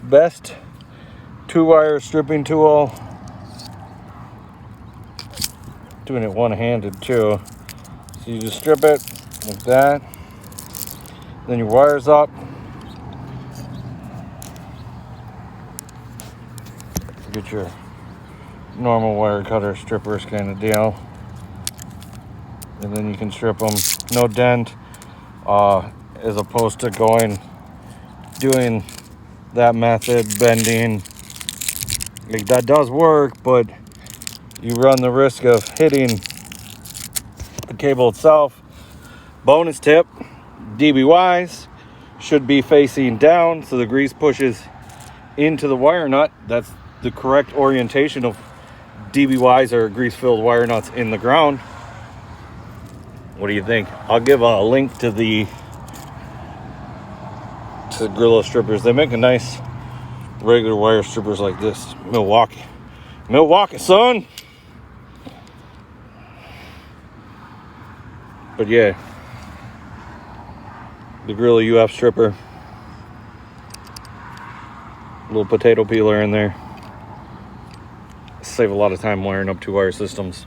best 2-wire stripping tool. Doing it one-handed too. So you just strip it like that. Then your wires up. Get your normal wire cutter strippers kind of deal. And then you can strip them, no dent, as opposed to doing that method, bending. Like, that does work, but you run the risk of hitting the cable itself. Bonus tip, DBYs should be facing down so the grease pushes into the wire nut. That's the correct orientation of DBYs, or grease-filled wire nuts, in the ground. What do you think? I'll give a link to the Gorilla strippers. They make a nice regular wire strippers like this. Milwaukee, son. But yeah, the Gorilla UF stripper. Little potato peeler in there. Save a lot of time wiring up 2-wire systems.